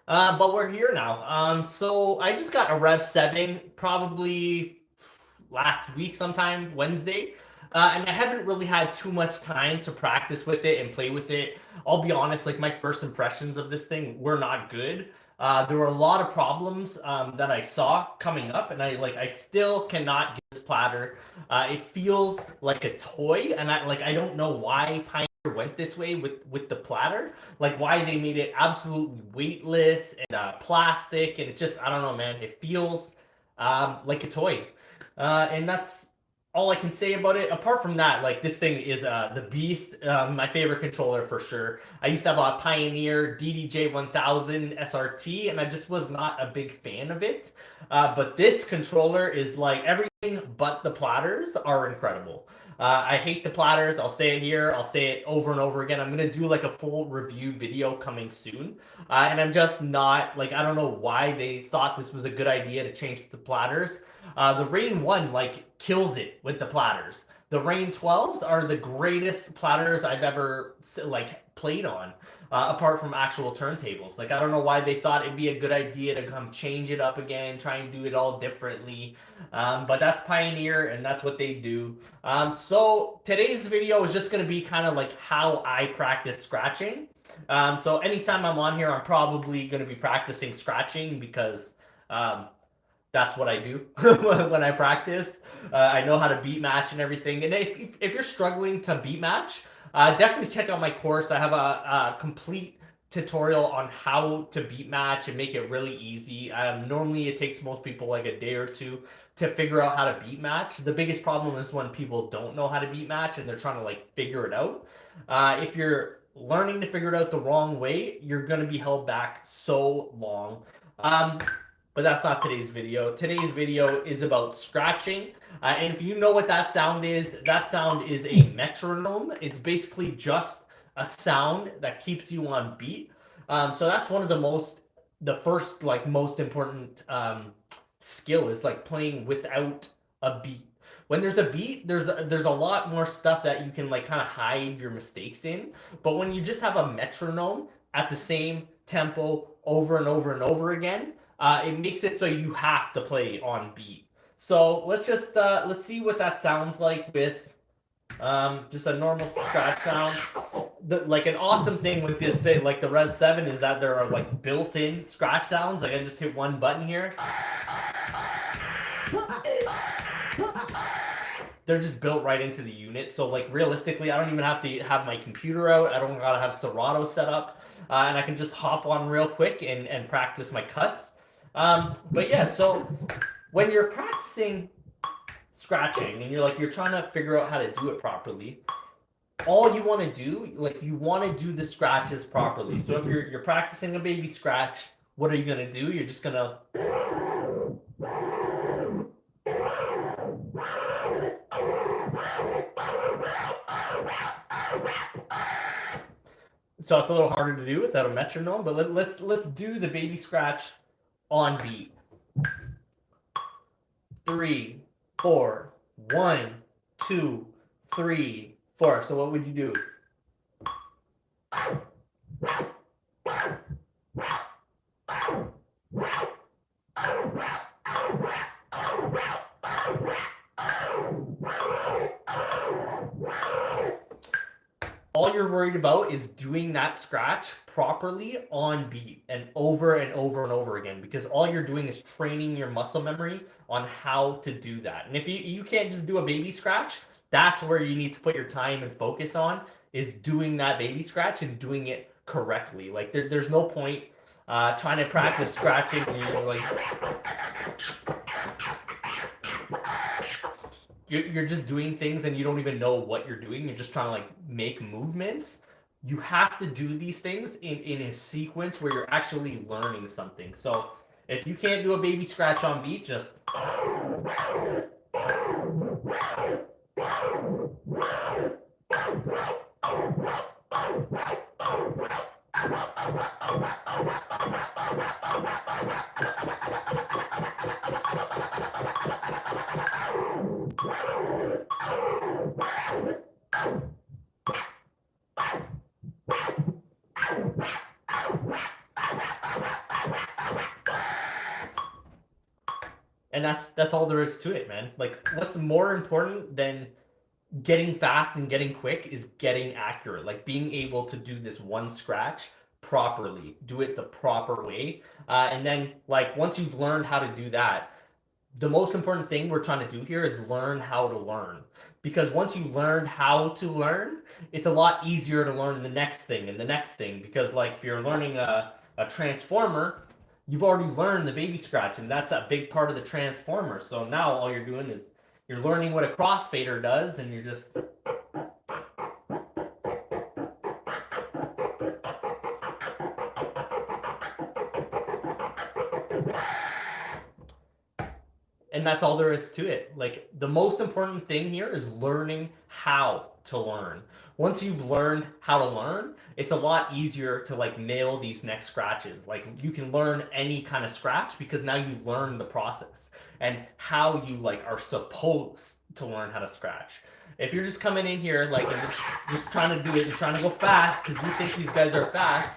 But we're here now. So I just got a Rev7 probably last week sometime, Wednesday. And I haven't really had too much time to practice with it and play with it. I'll be honest, like my first impressions of this thing were not good. There were a lot of problems that I saw coming up, and I still cannot get this platter. It feels like a toy, and I don't know why Pioneer went this way with the platter, like why they made it absolutely weightless and plastic, and it just, I don't know, man, it feels like a toy. And that's all I can say about it. Apart from that, like this thing is the beast. My favorite controller for sure. I used to have a Pioneer DDJ 1000 SRT, and I just was not a big fan of it. But this controller is like everything but the platters are incredible. I hate the platters. I'll say it here. I'll say it over and over again. I'm gonna do like a full review video coming soon. And I'm just not like, I don't know why they thought this was a good idea to change the platters. The Rain 1 like kills it with the platters. The Rain 12s are the greatest platters I've ever like played on, apart from actual turntables. Like I don't know why they thought it'd be a good idea to come change it up again, try and do it all differently. But that's Pioneer, and that's what they do. So today's video is just going to be kind of like how I practice scratching. So anytime I'm on here, I'm probably going to be practicing scratching because that's what I do when I practice. I know how to beat match and everything. And if you're struggling to beat match, definitely check out my course. I have a complete tutorial on how to beat match and make it really easy. Normally, it takes most people like a day or two to figure out how to beat match. The biggest problem is when people don't know how to beat match and they're trying to like figure it out. If you're learning to figure it out the wrong way, you're going to be held back so long. But that's not today's video. Today's video is about scratching. And if you know what that sound is a metronome. It's basically just a sound that keeps you on beat. So that's one of the first, like most important skill is like playing without a beat. When there's a beat, there's a lot more stuff that you can like kind of hide your mistakes in. But when you just have a metronome at the same tempo over and over and over again, it makes it so you have to play on beat. So let's see what that sounds like with just a normal scratch sound. Like an awesome thing with this thing, like the Rev7, is that there are like built-in scratch sounds. Like I just hit one button here. They're just built right into the unit. So like realistically, I don't even have to have my computer out. I don't gotta have Serato set up. And I can just hop on real quick and practice my cuts. But yeah, so when you're practicing scratching and you're trying to figure out how to do it properly, all you want to do, like you want to do the scratches properly. So if you're practicing a baby scratch, what are you gonna do? You're just gonna so it's a little harder to do without a metronome, but let's do the baby scratch on beat. 3, 4, 1, 2, 3, 4. So what would you do? All you're worried about is doing that scratch properly on beat and over and over and over again, because all you're doing is training your muscle memory on how to do that. And if you can't just do a baby scratch, that's where you need to put your time and focus on, is doing that baby scratch and doing it correctly. Like there's no point trying to practice scratching and you're like you're just doing things and you don't even know what you're doing. You're just trying to like make movements. You have to do these things in a sequence where you're actually learning something. So if you can't do a baby scratch on beat, just and that's all there is to it, man. Like, what's more important than getting fast and getting quick is getting accurate. Like being able to do this one scratch properly, do it the proper way, and then like once you've learned how to do that, the most important thing we're trying to do here is learn how to learn. Because once you learn how to learn, it's a lot easier to learn the next thing and the next thing. Because like if you're learning a transformer, you've already learned the baby scratch, and that's a big part of the transformer. So now all you're doing is you're learning what a crossfader does, and you're just and that's all there is to it. Like the most important thing here is learning how to learn. Once you've learned how to learn, it's a lot easier to like nail these next scratches. Like you can learn any kind of scratch because now you learn the process and how you like are supposed to learn how to scratch. If you're just coming in here like and just trying to do it and trying to go fast because you think these guys are fast,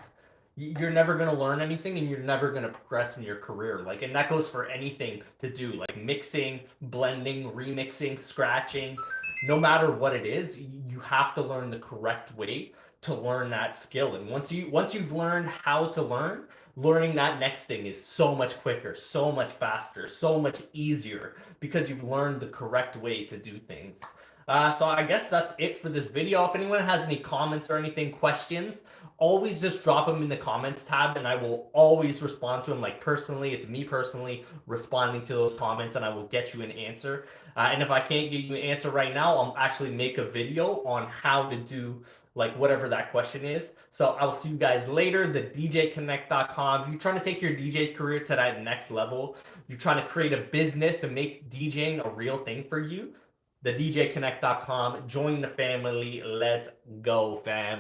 you're never going to learn anything and you're never going to progress in your career. Like, and that goes for anything to do, like mixing, blending, remixing, scratching. No matter what it is, you have to learn the correct way to learn that skill. And once you've learned how to learn, learning that next thing is so much quicker, so much faster, so much easier because you've learned the correct way to do things. So I guess that's it for this video. If anyone has any comments or anything, questions, always just drop them in the comments tab and I will always respond to them like personally. It's me personally responding to those comments and I will get you an answer. And if I can't get you an answer right now, I'll actually make a video on how to do like whatever that question is. So I'll see you guys later. The DJConnect.com. If you're trying to take your DJ career to that next level, you're trying to create a business and make DJing a real thing for you, the DJConnect.com. Join the family. Let's go, fam.